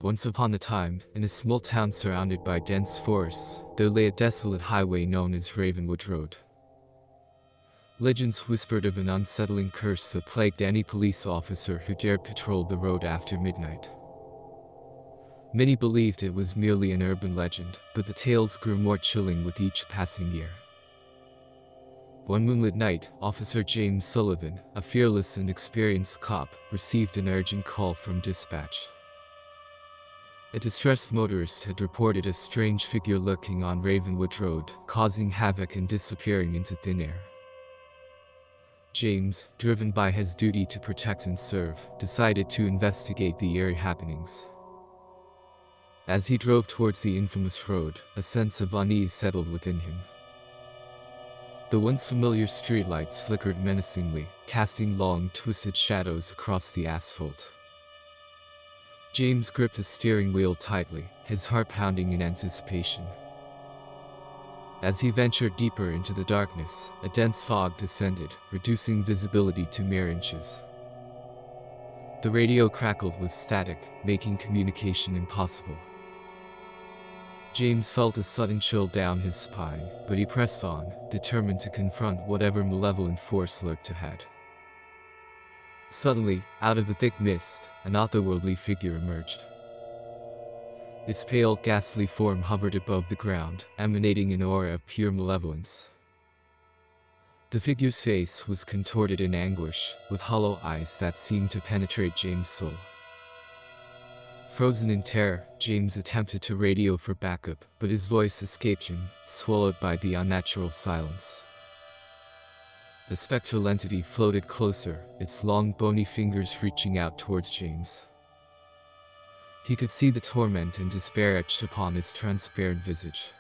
Once upon a time, in a small town surrounded by dense forests, there lay a desolate highway known as Ravenwood Road. Legends whispered of an unsettling curse that plagued any police officer who dared patrol the road after midnight. Many believed it was merely an urban legend, but the tales grew more chilling with each passing year. One moonlit night, Officer James Sullivan, a fearless and experienced cop, received an urgent call from dispatch. A distressed motorist had reported a strange figure lurking on Ravenwood Road, causing havoc and disappearing into thin air. James, driven by his duty to protect and serve, decided to investigate the eerie happenings. As he drove towards the infamous road, a sense of unease settled within him. The once familiar streetlights flickered menacingly, casting long, twisted shadows across the asphalt. James gripped the steering wheel tightly, his heart pounding in anticipation. As he ventured deeper into the darkness, a dense fog descended, reducing visibility to mere inches. The radio crackled with static, making communication impossible. James felt a sudden chill down his spine, but he pressed on, determined to confront whatever malevolent force lurked ahead. Suddenly, out of the thick mist, an otherworldly figure emerged. Its pale, ghastly form hovered above the ground, emanating an aura of pure malevolence. The figure's face was contorted in anguish, with hollow eyes that seemed to penetrate James' soul. Frozen in terror, James attempted to radio for backup, but his voice escaped him, swallowed by the unnatural silence. The spectral entity floated closer, its long bony fingers reaching out towards James. He could see the torment and despair etched upon its transparent visage.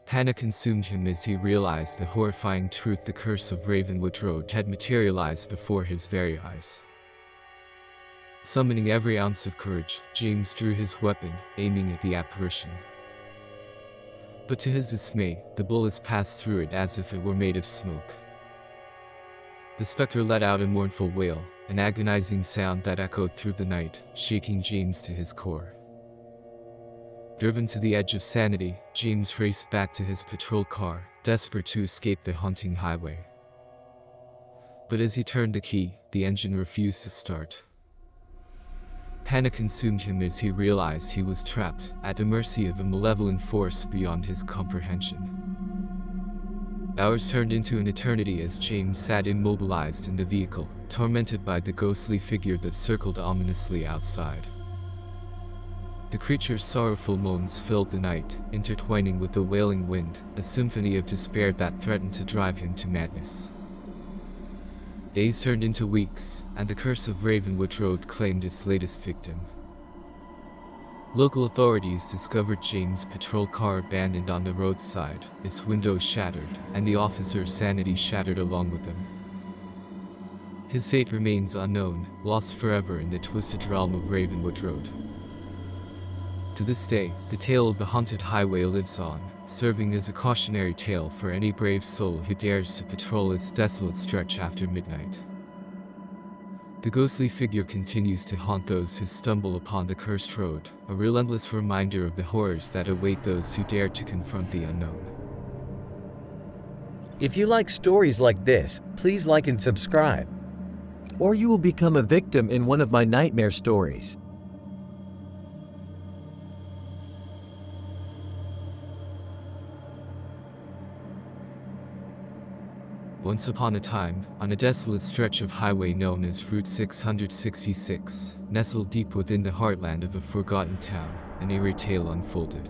Panic consumed him as he realized the horrifying truth: the curse of Ravenwood Road had materialized before his very eyes. Summoning every ounce of courage, James drew his weapon, aiming at the apparition. But to his dismay, the bullets passed through it as if it were made of smoke. The specter let out a mournful wail, an agonizing sound that echoed through the night, shaking James to his core. Driven to the edge of sanity, James raced back to his patrol car, desperate to escape the haunting highway. But as he turned the key, the engine refused to start. Panic consumed him as he realized he was trapped, at the mercy of a malevolent force beyond his comprehension. Hours turned into an eternity as James sat immobilized in the vehicle, tormented by the ghostly figure that circled ominously outside. The creature's sorrowful moans filled the night, intertwining with the wailing wind, a symphony of despair that threatened to drive him to madness. Days turned into weeks, and the curse of Ravenwood Road claimed its latest victim. Local authorities discovered James' patrol car abandoned on the roadside, its windows shattered, and the officer's sanity shattered along with them. His fate remains unknown, lost forever in the twisted realm of Ravenwood Road. To this day, the tale of the haunted highway lives on, serving as a cautionary tale for any brave soul who dares to patrol its desolate stretch after midnight. The ghostly figure continues to haunt those who stumble upon the cursed road, a relentless reminder of the horrors that await those who dare to confront the unknown. If you like stories like this, please like and subscribe, or you will become a victim in one of my nightmare stories. Once upon a time, on a desolate stretch of highway known as Route 666, nestled deep within the heartland of a forgotten town, an eerie tale unfolded.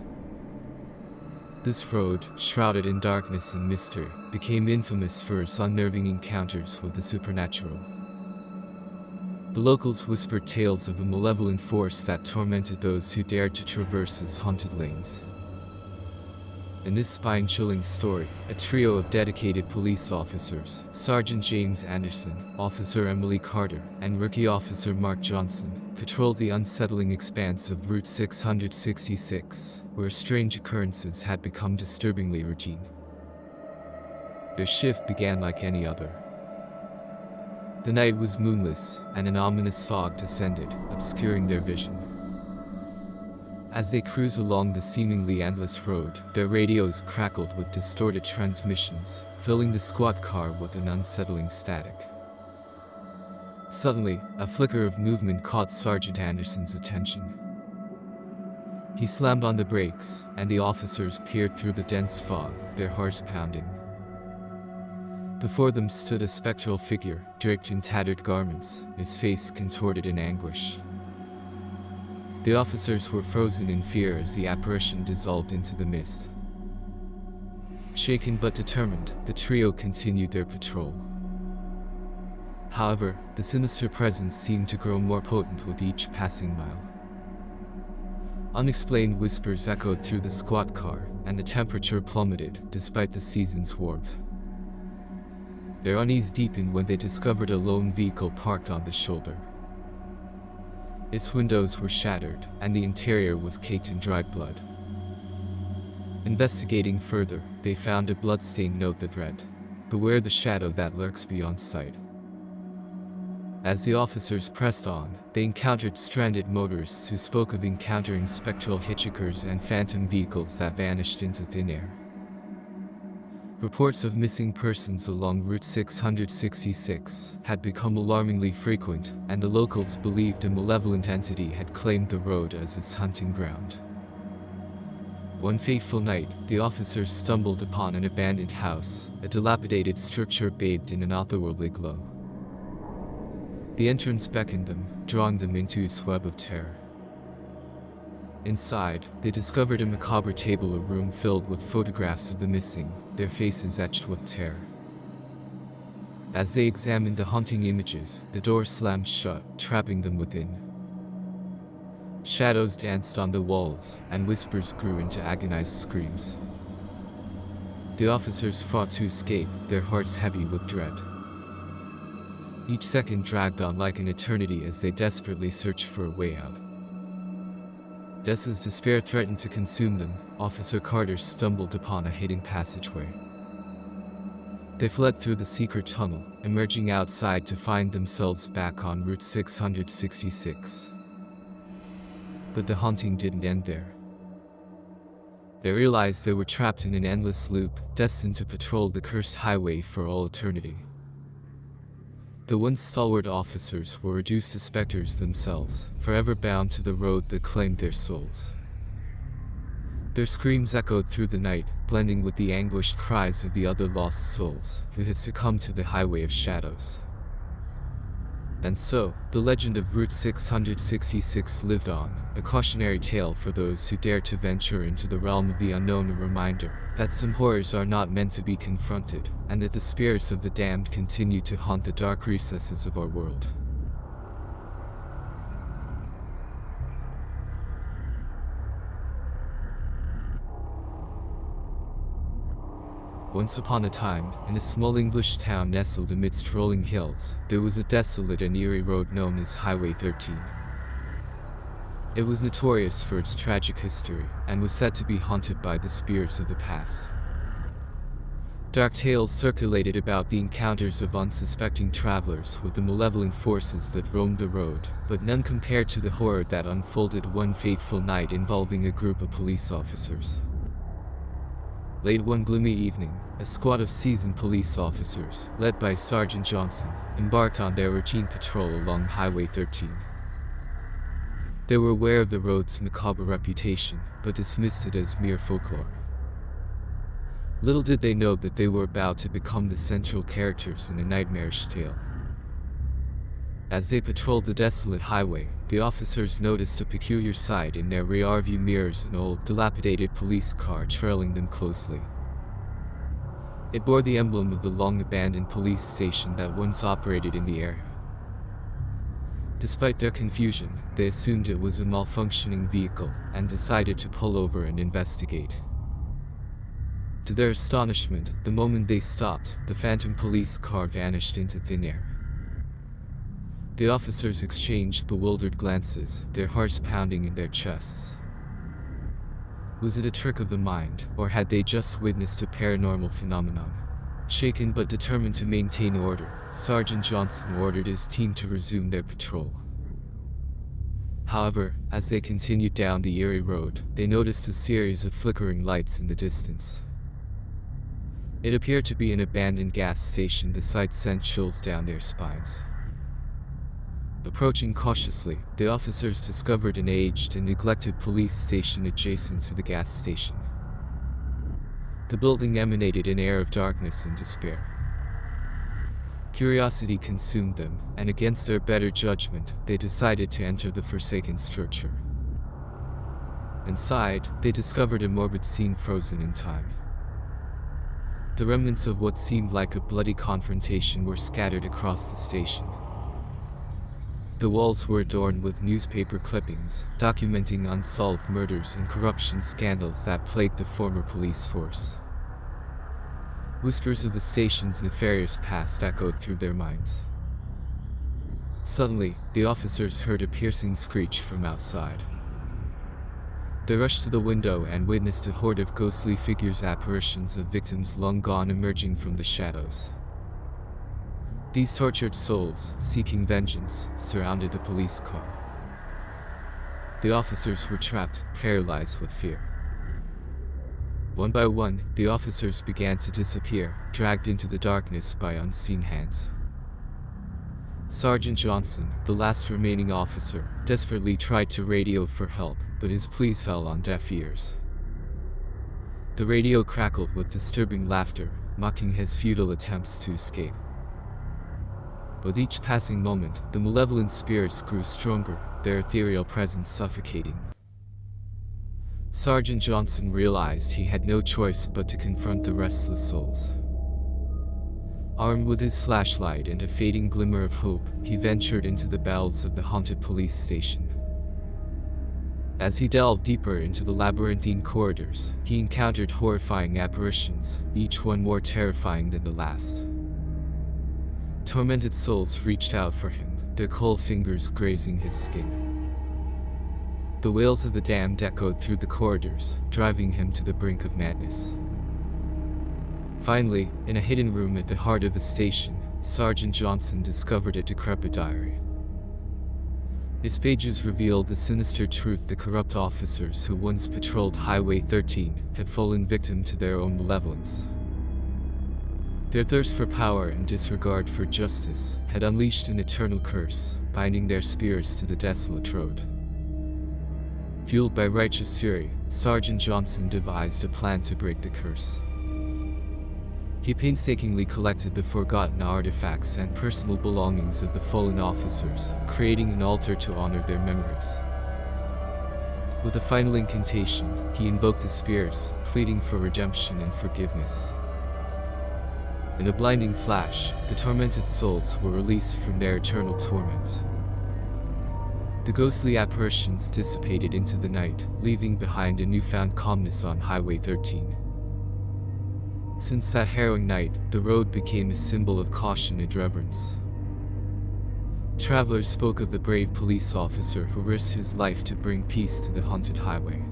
This road, shrouded in darkness and mystery, became infamous for its unnerving encounters with the supernatural. The locals whispered tales of a malevolent force that tormented those who dared to traverse its haunted lanes. In this spine-chilling story, a trio of dedicated police officers, Sergeant James Anderson, Officer Emily Carter, and Rookie Officer Mark Johnson, patrolled the unsettling expanse of Route 666, where strange occurrences had become disturbingly routine. Their shift began like any other. The night was moonless, and an ominous fog descended, obscuring their vision. As they cruise along the seemingly endless road, their radios crackled with distorted transmissions, filling the squad car with an unsettling static. Suddenly, a flicker of movement caught Sergeant Anderson's attention. He slammed on the brakes, and the officers peered through the dense fog, their hearts pounding. Before them stood a spectral figure, draped in tattered garments, its face contorted in anguish. The officers were frozen in fear as the apparition dissolved into the mist. Shaken but determined, the trio continued their patrol. However, the sinister presence seemed to grow more potent with each passing mile. Unexplained whispers echoed through the squad car, and the temperature plummeted, despite the season's warmth. Their unease deepened when they discovered a lone vehicle parked on the shoulder. Its windows were shattered, and the interior was caked in dried blood. Investigating further, they found a blood-stained note that read, "Beware the shadow that lurks beyond sight." As the officers pressed on, they encountered stranded motorists who spoke of encountering spectral hitchhikers and phantom vehicles that vanished into thin air. Reports of missing persons along Route 666 had become alarmingly frequent, and the locals believed a malevolent entity had claimed the road as its hunting ground. One fateful night, the officers stumbled upon an abandoned house, a dilapidated structure bathed in an otherworldly glow. The entrance beckoned them, drawing them into its web of terror. Inside, they discovered a macabre table, a room filled with photographs of the missing, their faces etched with terror. As they examined the haunting images, the door slammed shut, trapping them within. Shadows danced on the walls, and whispers grew into agonized screams. The officers fought to escape, their hearts heavy with dread. Each second dragged on like an eternity as they desperately searched for a way out. Just as despair threatened to consume them, Officer Carter stumbled upon a hidden passageway. They fled through the secret tunnel, emerging outside to find themselves back on Route 666. But the haunting didn't end there. They realized they were trapped in an endless loop, destined to patrol the cursed highway for all eternity. The once stalwart officers were reduced to specters themselves, forever bound to the road that claimed their souls. Their screams echoed through the night, blending with the anguished cries of the other lost souls, who had succumbed to the highway of shadows. And so, the legend of Route 666 lived on, a cautionary tale for those who dare to venture into the realm of the unknown, a reminder that some horrors are not meant to be confronted, and that the spirits of the damned continue to haunt the dark recesses of our world. Once upon a time, in a small English town nestled amidst rolling hills, there was a desolate and eerie road known as Highway 13. It was notorious for its tragic history, and was said to be haunted by the spirits of the past. Dark tales circulated about the encounters of unsuspecting travelers with the malevolent forces that roamed the road, but none compared to the horror that unfolded one fateful night involving a group of police officers. Late one gloomy evening, a squad of seasoned police officers, led by Sergeant Johnson, embarked on their routine patrol along Highway 13. They were aware of the road's macabre reputation, but dismissed it as mere folklore. Little did they know that they were about to become the central characters in a nightmarish tale. As they patrolled the desolate highway, the officers noticed a peculiar sight in their rearview mirrors: an old, dilapidated police car trailing them closely. It bore the emblem of the long-abandoned police station that once operated in the area. Despite their confusion, they assumed it was a malfunctioning vehicle, and decided to pull over and investigate. To their astonishment, the moment they stopped, the phantom police car vanished into thin air. The officers exchanged bewildered glances, their hearts pounding in their chests. Was it a trick of the mind, or had they just witnessed a paranormal phenomenon? Shaken but determined to maintain order, Sergeant Johnson ordered his team to resume their patrol. However, as they continued down the eerie road, they noticed a series of flickering lights in the distance. It appeared to be an abandoned gas station. The sight sent chills down their spines. Approaching cautiously, the officers discovered an aged and neglected police station adjacent to the gas station. The building emanated an air of darkness and despair. Curiosity consumed them, and against their better judgment, they decided to enter the forsaken structure. Inside, they discovered a morbid scene frozen in time. The remnants of what seemed like a bloody confrontation were scattered across the station. The walls were adorned with newspaper clippings, documenting unsolved murders and corruption scandals that plagued the former police force. Whispers of the station's nefarious past echoed through their minds. Suddenly, the officers heard a piercing screech from outside. They rushed to the window and witnessed a horde of ghostly figures, apparitions of victims long gone, emerging from the shadows. These tortured souls, seeking vengeance, surrounded the police car. The officers were trapped, paralyzed with fear. One by one, the officers began to disappear, dragged into the darkness by unseen hands. Sergeant Johnson, the last remaining officer, desperately tried to radio for help, but his pleas fell on deaf ears. The radio crackled with disturbing laughter, mocking his futile attempts to escape. With each passing moment, the malevolent spirits grew stronger, their ethereal presence suffocating. Sergeant Johnson realized he had no choice but to confront the restless souls. Armed with his flashlight and a fading glimmer of hope, he ventured into the bowels of the haunted police station. As he delved deeper into the labyrinthine corridors, he encountered horrifying apparitions, each one more terrifying than the last. Tormented souls reached out for him, their cold fingers grazing his skin. The wails of the damned echoed through the corridors, driving him to the brink of madness. Finally, in a hidden room at the heart of the station, Sergeant Johnson discovered a decrepit diary. Its pages revealed the sinister truth: the corrupt officers who once patrolled Highway 13 had fallen victim to their own malevolence. Their thirst for power and disregard for justice had unleashed an eternal curse, binding their spirits to the desolate road. Fueled by righteous fury, Sergeant Johnson devised a plan to break the curse. He painstakingly collected the forgotten artifacts and personal belongings of the fallen officers, creating an altar to honor their memories. With a final incantation, he invoked the spirits, pleading for redemption and forgiveness. In a blinding flash, the tormented souls were released from their eternal torment. The ghostly apparitions dissipated into the night, leaving behind a newfound calmness on Highway 13. Since that harrowing night, the road became a symbol of caution and reverence. Travelers spoke of the brave police officer who risked his life to bring peace to the haunted highway.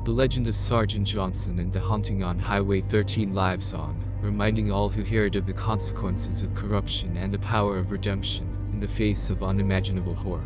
The legend of Sergeant Johnson and the haunting on Highway 13 lives on, reminding all who hear it of the consequences of corruption and the power of redemption in the face of unimaginable horror.